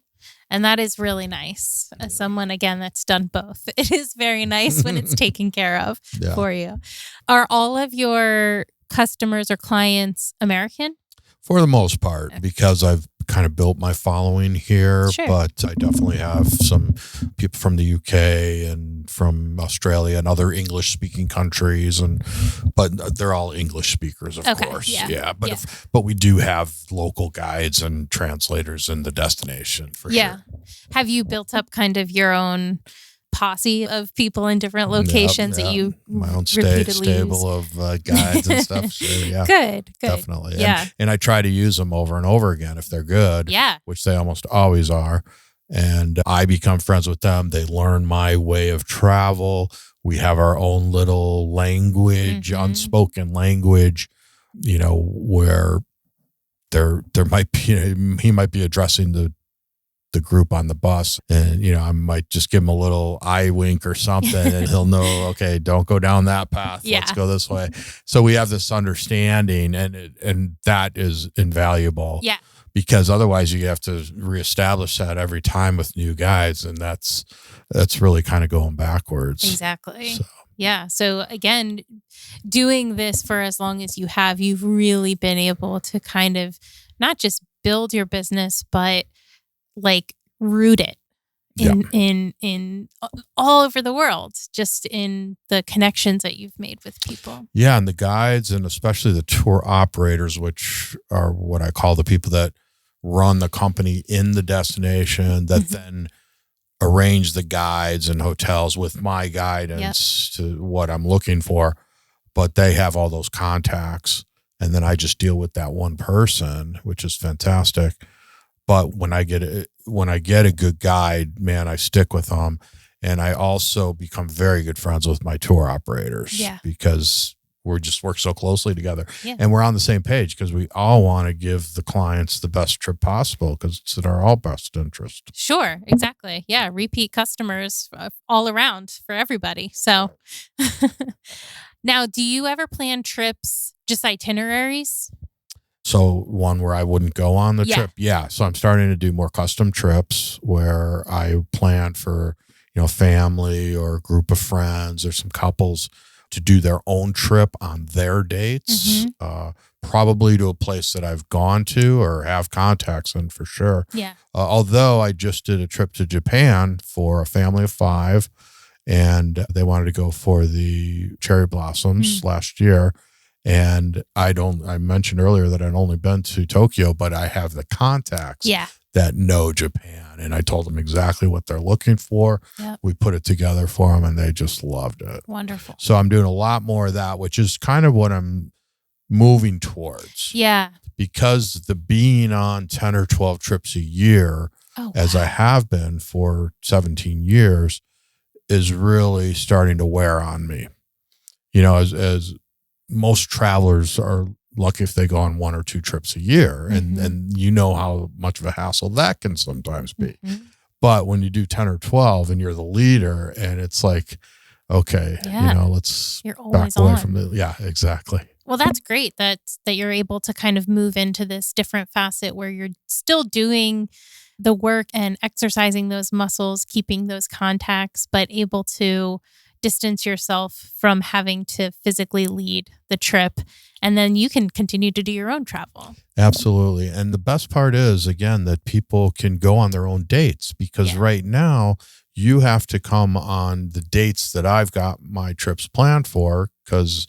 And that is really nice. As someone, again, that's done both. It is very nice when it's taken care of for you. Are all of your customers or clients American? For the most part, because I've kind of built my following here, Sure. But I definitely have some people from the UK and from Australia and other English speaking countries, but they're all English speakers, of course. Yeah. But we do have local guides and translators in the destination for sure. Have you built up kind of your own posse of people in different locations that you my own repeatedly stable use? of guides and stuff. So, Good. Definitely. Yeah. And I try to use them over and over again if they're good. Yeah. Which they almost always are. And I become friends with them. They learn my way of travel. We have our own little language, unspoken language, where there might be, he might be addressing the group on the bus, and I might just give him a little eye wink or something, and he'll know, okay, don't go down that path. Let's go this way. So we have this understanding, and that is invaluable. Yeah. Because otherwise you have to reestablish that every time with new guides, and that's really kind of going backwards. Exactly. Yeah. So again, doing this for as long as you have, you've really been able to kind of not just build your business, but like root it in all over the world, just in the connections that you've made with people. Yeah. And the guides, and especially the tour operators, which are what I call the people that run the company in the destination, that then arrange the guides and hotels with my guidance to what I'm looking for. But they have all those contacts, and then I just deal with that one person, which is fantastic. But when I get a good guide, man, I stick with them. And I also become very good friends with my tour operators because we just work so closely together. Yeah. And we're on the same page because we all want to give the clients the best trip possible because it's in our all best interest. Sure, exactly. Yeah, repeat customers all around for everybody. So now, do you ever plan trips, just itineraries? So one where I wouldn't go on the trip. Yeah. So I'm starting to do more custom trips where I plan for, family or a group of friends or some couples to do their own trip on their dates, probably to a place that I've gone to or have contacts in for sure. Yeah. Although I just did a trip to Japan for a family of 5, and they wanted to go for the cherry blossoms last year. And I mentioned earlier that I'd only been to Tokyo, but I have the contacts that know Japan. And I told them exactly what they're looking for. Yep. We put it together for them, and they just loved it. Wonderful. So I'm doing a lot more of that, which is kind of what I'm moving towards. Yeah. Because the being on 10 or 12 trips a year, as I have been for 17 years, is really starting to wear on me. As most travelers are lucky if they go on 1 or 2 trips a year, and how much of a hassle that can sometimes be. But when you do 10 or 12 and you're the leader, and it's like, okay, let's back away from the, exactly. Well, that's great that you're able to kind of move into this different facet where you're still doing the work and exercising those muscles, keeping those contacts, but able to distance yourself from having to physically lead the trip. And then you can continue to do your own travel. Absolutely. And the best part is, again, that people can go on their own dates, because right now you have to come on the dates that I've got my trips planned for, because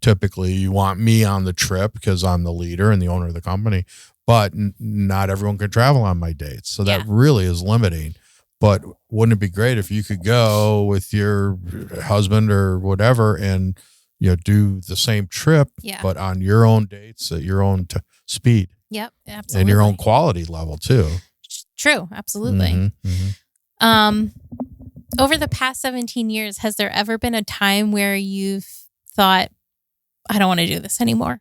typically you want me on the trip because I'm the leader and the owner of the company, but not everyone can travel on my dates. So that really is limiting. But wouldn't it be great if you could go with your husband or whatever and, do the same trip, but on your own dates at your own speed. Yep, absolutely. And your own quality level too. True, absolutely. Over the past 17 years, has there ever been a time where you've thought, I don't want to do this anymore?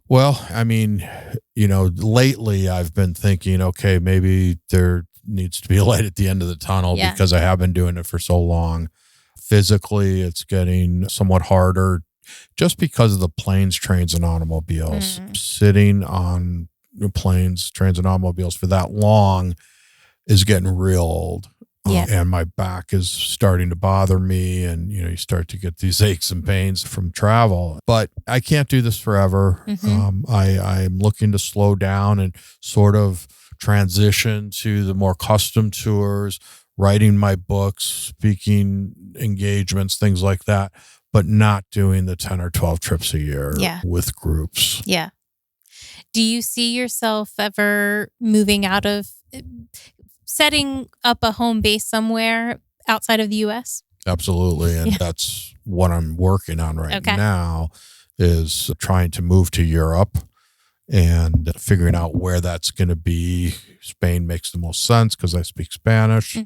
Well, I mean, lately I've been thinking, okay, maybe there needs to be a light at the end of the tunnel because I have been doing it for so long. Physically, it's getting somewhat harder just because of the planes, trains, and automobiles. Sitting on planes, trains, and automobiles for that long is getting real old. And my back is starting to bother me, and you start to get these aches and pains from travel. But I can't do this forever. I'm looking to slow down and sort of transition to the more custom tours, writing my books, speaking engagements, things like that, but not doing the 10 or 12 trips a year with groups. Yeah. Do you see yourself ever moving out of setting up a home base somewhere outside of the U.S.? Absolutely. And that's what I'm working on right now, is trying to move to Europe and figuring out where that's going to be. Spain makes the most sense because I speak Spanish.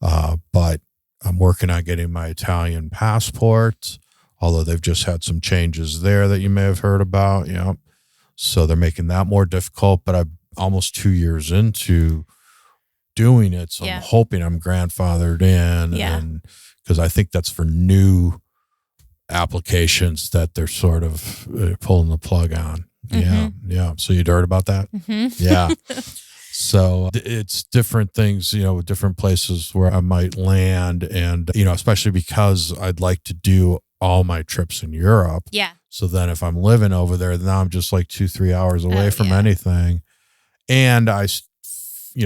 But I'm working on getting my Italian passport, although they've just had some changes there that you may have heard about. So they're making that more difficult, but I'm almost 2 years into doing it. So I'm hoping I'm grandfathered in, and because I think that's for new applications that they're sort of pulling the plug on. So you'd heard about that? So it's different things, different places where I might land, and especially because I'd like to do all my trips in Europe. So then if I'm living over there, now I'm just like 2-3 hours away from anything, and I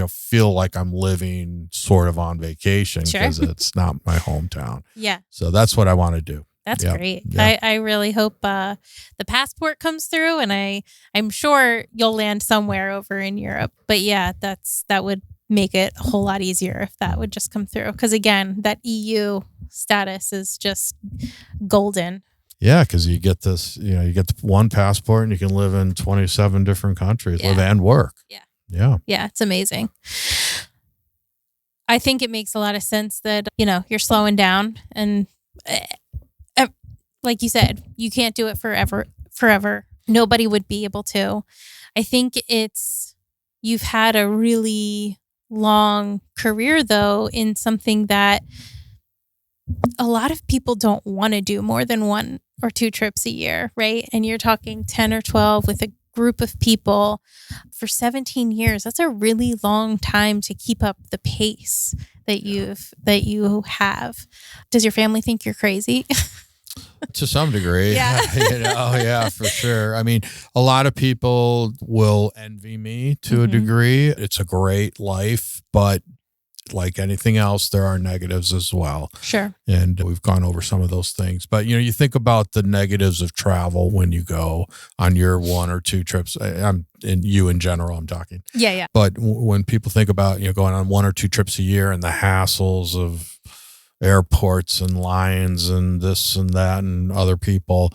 feel like I'm living sort of on vacation because it's not my hometown. So that's what I want to do. That's great. I really hope the passport comes through, and I'm sure you'll land somewhere over in Europe. But that would make it a whole lot easier if that would just come through. Because again, that EU status is just golden. Yeah, because you get this, you get one passport and you can live in 27 different countries, live and work. Yeah, it's amazing. I think it makes a lot of sense that, you're slowing down, and like you said, you can't do it forever. Nobody would be able to. I think you've had a really long career though in something that a lot of people don't want to do more than 1 or 2 trips a year, right? And you're talking 10 or 12 with a group of people for 17 years. That's a really long time to keep up the pace that you have. Does your family think you're crazy? To some degree. For sure. I mean, a lot of people will envy me to a degree. It's a great life, but like anything else, there are negatives as well. Sure. And we've gone over some of those things. But, you think about the negatives of travel when you go on your 1 or 2 trips. In general, I'm talking. Yeah. But when people think about, going on 1 or 2 trips a year and the hassles of airports and lines and this and that and other people,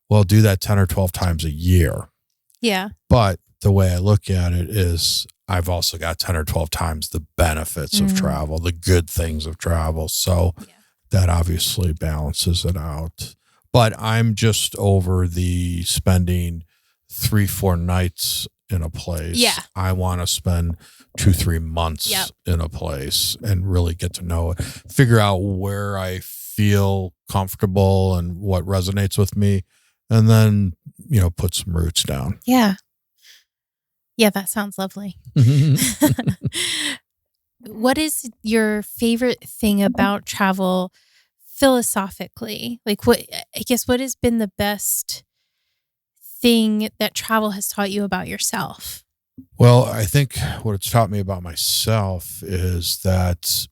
well, do that 10 or 12 times a year. Yeah. But the way I look at it is I've also got 10 or 12 times the benefits of travel, the good things of travel. So that obviously balances it out. But I'm just over the spending 3-4 nights in a place. I want to spend 2-3 months in a place and really get to know it, figure out where I feel comfortable and what resonates with me, and then, put some roots down. Yeah. Yeah, that sounds lovely. What is your favorite thing about travel philosophically? Like what has been the best thing that travel has taught you about yourself? Well, I think what it's taught me about myself is that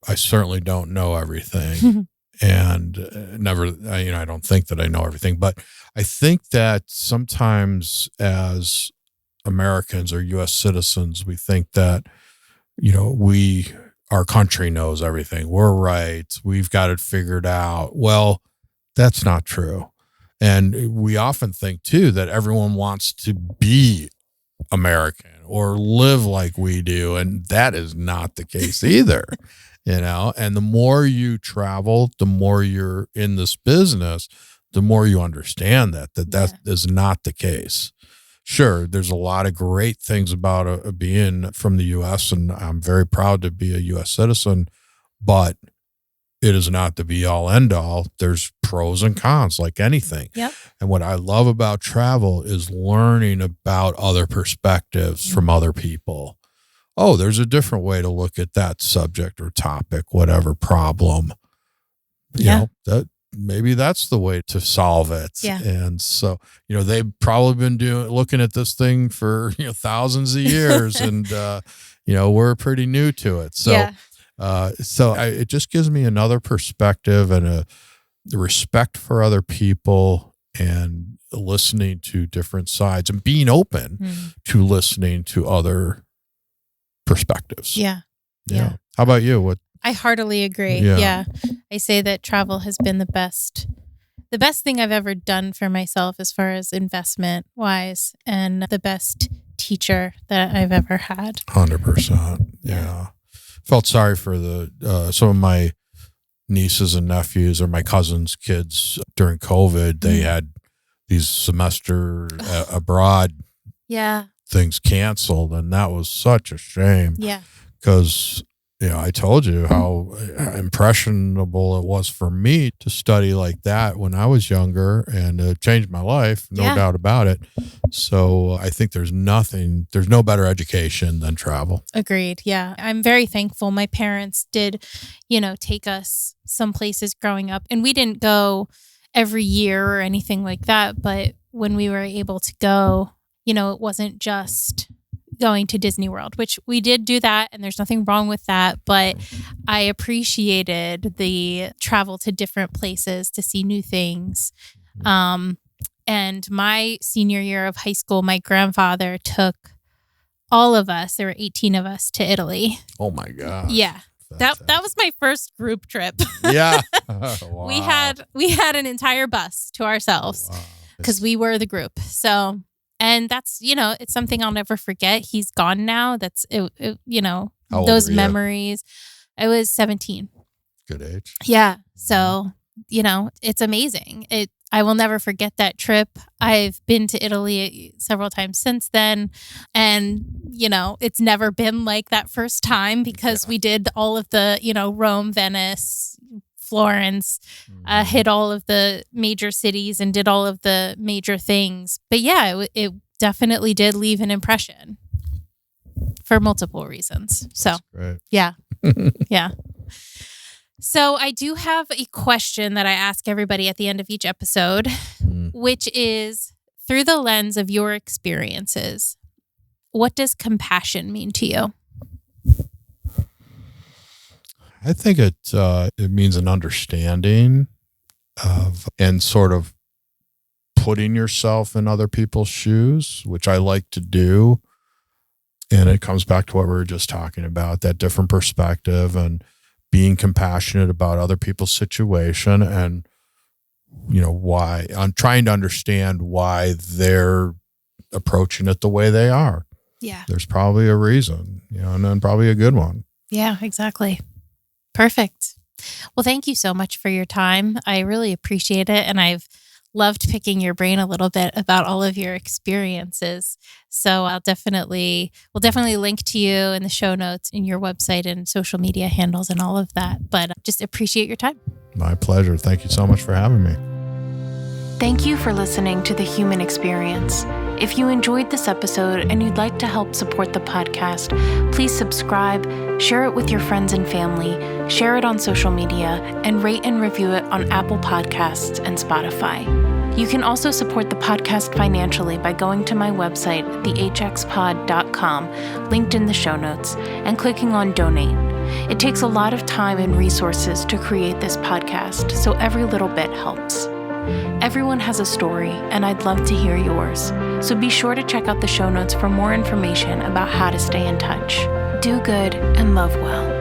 I certainly don't know everything. And I don't think that I know everything, but I think that sometimes as Americans or U.S. citizens, we think that, our country knows everything. We're right. We've got it figured out. Well, that's not true. And we often think too that everyone wants to be American or live like we do. And that is not the case either. And the more you travel, the more you're in this business, the more you understand that is not the case. Sure, there's a lot of great things about being from the U.S., and I'm very proud to be a U.S. citizen, but it is not the be-all, end-all. There's pros and cons like anything. Yep. And what I love about travel is learning about other perspectives from other people. Oh, there's a different way to look at that subject or topic, whatever problem. That maybe that's the way to solve it. Yeah. And so, they've probably been looking at this thing for, thousands of years and, we're pretty new to it. So, it just gives me another perspective and the respect for other people and listening to different sides and being open to listening to other perspectives. Yeah. How about you? I heartily agree. Yeah. I say that travel has been the best thing I've ever done for myself as far as investment wise, and the best teacher that I've ever had. 100%. Yeah. Felt sorry for some of my nieces and nephews or my cousins' kids during COVID. They had these semester abroad things canceled, and that was such a shame. Yeah. Because I told you how impressionable it was for me to study like that when I was younger, and it changed my life, no doubt about it. So I think there's no better education than travel. Agreed. Yeah. I'm very thankful. My parents did, take us some places growing up, and we didn't go every year or anything like that. But when we were able to go, it wasn't just going to Disney World, which we did do that, and there's nothing wrong with that, but I appreciated the travel to different places to see new things. And my senior year of high school, my grandfather took all of us, there were 18 of us, to Italy. Oh my God. Yeah. That was my first group trip. Yeah. Wow. We had an entire bus to ourselves because we were the group. So, and that's, it's something I'll never forget. He's gone now. That's, those memories. I was 17. Good age. Yeah. So, it's amazing. I will never forget that trip. I've been to Italy several times since then. And, it's never been like that first time because we did all of the, Rome, Venice, Florence, hit all of the major cities and did all of the major things. But yeah, it definitely did leave an impression for multiple reasons. So, yeah. Yeah. So I do have a question that I ask everybody at the end of each episode, which is, through the lens of your experiences, what does compassion mean to you? I think it means an understanding of and sort of putting yourself in other people's shoes, which I like to do. And it comes back to what we were just talking about, that different perspective and being compassionate about other people's situation and, why I'm trying to understand why they're approaching it the way they are. Yeah. There's probably a reason, and then probably a good one. Yeah, exactly. Perfect. Well, thank you so much for your time. I really appreciate it. And I've loved picking your brain a little bit about all of your experiences. So we'll definitely link to you in the show notes in your website and social media handles and all of that. But just appreciate your time. My pleasure. Thank you so much for having me. Thank you for listening to The Human Experience. If you enjoyed this episode and you'd like to help support the podcast, please subscribe, share it with your friends and family, share it on social media, and rate and review it on Apple Podcasts and Spotify. You can also support the podcast financially by going to my website, thehxpod.com, linked in the show notes, and clicking on Donate. It takes a lot of time and resources to create this podcast, so every little bit helps. Everyone has a story, and I'd love to hear yours. So be sure to check out the show notes for more information about how to stay in touch. Do good and love well.